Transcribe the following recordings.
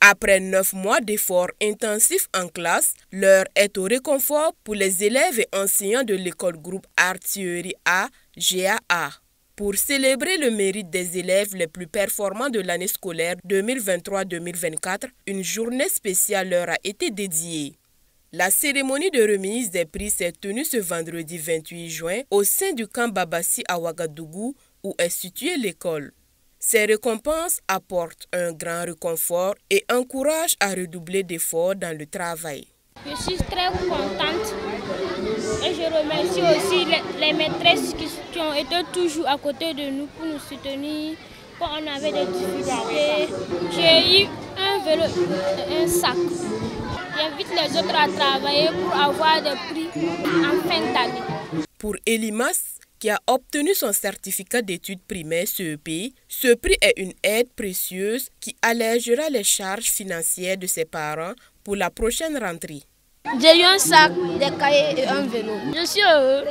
Après 9 mois d'efforts intensifs en classe, l'heure est au réconfort pour les élèves et enseignants de l'école groupe Artillerie A, GAA. Pour célébrer le mérite des élèves les plus performants de l'année scolaire 2023-2024, une journée spéciale leur a été dédiée. La cérémonie de remise des prix s'est tenue ce vendredi 28 juin au sein du camp Babassi à Ouagadougou où est située l'école. Ces récompenses apportent un grand réconfort et encouragent à redoubler d'efforts dans le travail. Je suis très contente et je remercie aussi les maîtresses qui ont été toujours à côté de nous pour nous soutenir quand on avait des difficultés. J'ai eu un vélo et un sac. J'invite les autres à travailler pour avoir des prix en fin d'année. Pour Elimas, qui a obtenu son certificat d'études primaires CEP, ce prix est une aide précieuse qui allégera les charges financières de ses parents pour la prochaine rentrée. J'ai eu un sac, des cahiers et un vélo. Je suis heureux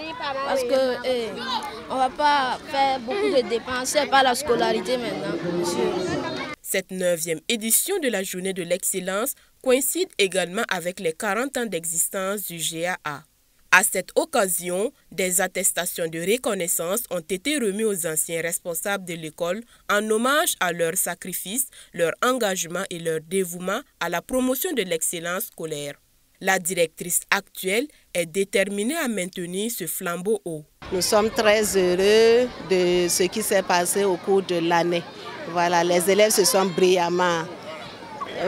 parce qu'on ne va pas faire beaucoup de dépenses, c'est pas la scolarité maintenant. Cette 9e édition de la Journée de l'excellence coïncide également avec les 40 ans d'existence du GAA. À cette occasion, des attestations de reconnaissance ont été remises aux anciens responsables de l'école en hommage à leur sacrifice, leur engagement et leur dévouement à la promotion de l'excellence scolaire. La directrice actuelle est déterminée à maintenir ce flambeau haut. Nous sommes très heureux de ce qui s'est passé au cours de l'année. Voilà, les élèves se sont brillamment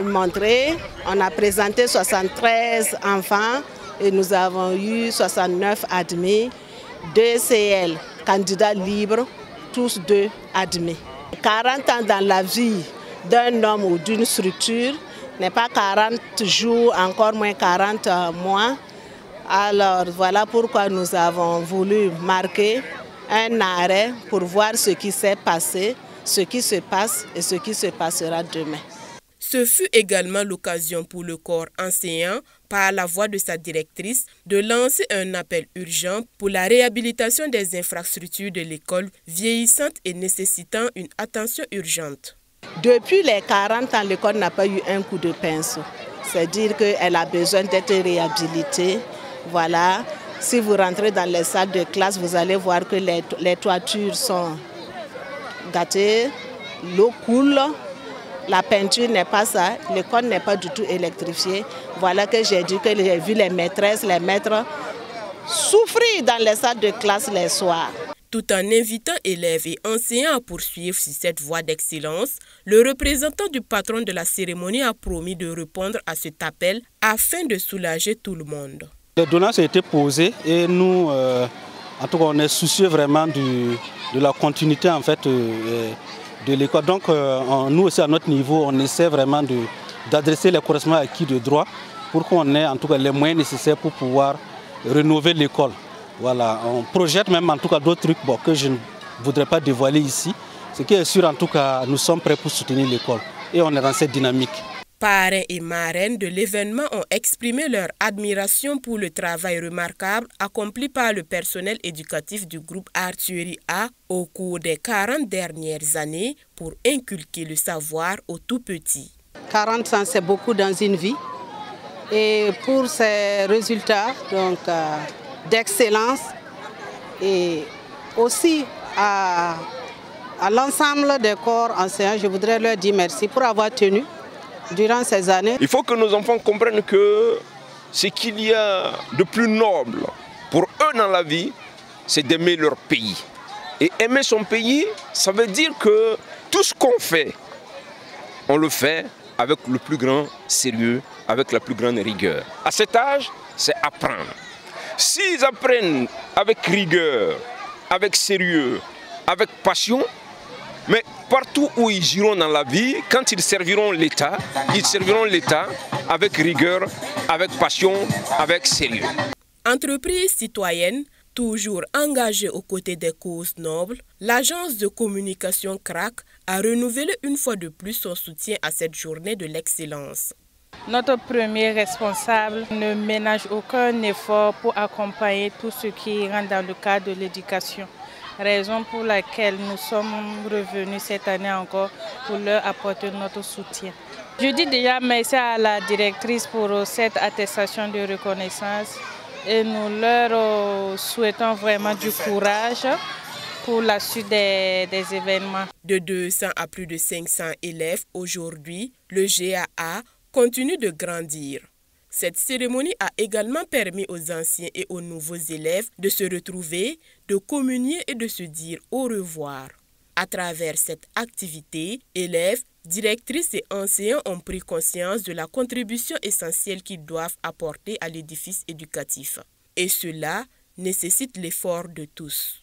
montrés. On a présenté 73 enfants. Et nous avons eu 69 admis, 2 CL, candidats libres, tous 2 admis. 40 ans dans la vie d'un homme ou d'une structure n'est pas 40 jours, encore moins 40 mois. Alors voilà pourquoi nous avons voulu marquer un arrêt pour voir ce qui s'est passé, ce qui se passe et ce qui se passera demain. Ce fut également l'occasion pour le corps enseignant, par la voix de sa directrice, de lancer un appel urgent pour la réhabilitation des infrastructures de l'école vieillissantes et nécessitant une attention urgente. Depuis les 40 ans, l'école n'a pas eu un coup de pinceau. C'est-à-dire qu'elle a besoin d'être réhabilitée. Voilà. Si vous rentrez dans les salles de classe, vous allez voir que les toitures sont gâtées, l'eau coule. La peinture n'est pas ça, l'école n'est pas du tout électrifiée. Voilà que j'ai dit que j'ai vu les maîtresses, les maîtres souffrir dans les salles de classe les soirs. Tout en invitant élèves et enseignants à poursuivre sur cette voie d'excellence, le représentant du patron de la cérémonie a promis de répondre à cet appel afin de soulager tout le monde. Les doléances ont été posées et nous, en tout cas, on est soucieux vraiment de la continuité en fait. De l'école. Donc nous aussi à notre niveau, on essaie vraiment d'adresser les correspondants acquis de droit pour qu'on ait en tout cas les moyens nécessaires pour pouvoir rénover l'école. Voilà, on projette même en tout cas d'autres trucs que je ne voudrais pas dévoiler ici. Ce qui est sûr en tout cas, nous sommes prêts pour soutenir l'école et on est dans cette dynamique. Parrains et marraines de l'événement ont exprimé leur admiration pour le travail remarquable accompli par le personnel éducatif du groupe Artillerie A au cours des 40 dernières années pour inculquer le savoir aux tout-petits. 40 ans, c'est beaucoup dans une vie. Et pour ces résultats d'excellence et aussi à l'ensemble des corps enseignants, je voudrais leur dire merci pour avoir tenu durant ces années. Il faut que nos enfants comprennent que ce qu'il y a de plus noble pour eux dans la vie, c'est d'aimer leur pays. Et aimer son pays, ça veut dire que tout ce qu'on fait, on le fait avec le plus grand sérieux, avec la plus grande rigueur. À cet âge, c'est apprendre. S'ils apprennent avec rigueur, avec sérieux, avec passion, mais partout où ils iront dans la vie, quand ils serviront l'État avec rigueur, avec passion, avec sérieux. Entreprise citoyenne, toujours engagée aux côtés des causes nobles, l'agence de communication CRAC a renouvelé une fois de plus son soutien à cette journée de l'excellence. Notre premier responsable ne ménage aucun effort pour accompagner tout ce qui rentre dans le cadre de l'éducation. Raison pour laquelle nous sommes revenus cette année encore pour leur apporter notre soutien. Je dis déjà merci à la directrice pour cette attestation de reconnaissance et nous leur souhaitons vraiment du courage pour la suite des événements. De 200 à plus de 500 élèves aujourd'hui, le GAA continue de grandir. Cette cérémonie a également permis aux anciens et aux nouveaux élèves de se retrouver, de communier et de se dire au revoir. À travers cette activité, élèves, directrices et enseignants ont pris conscience de la contribution essentielle qu'ils doivent apporter à l'édifice éducatif. Et cela nécessite l'effort de tous.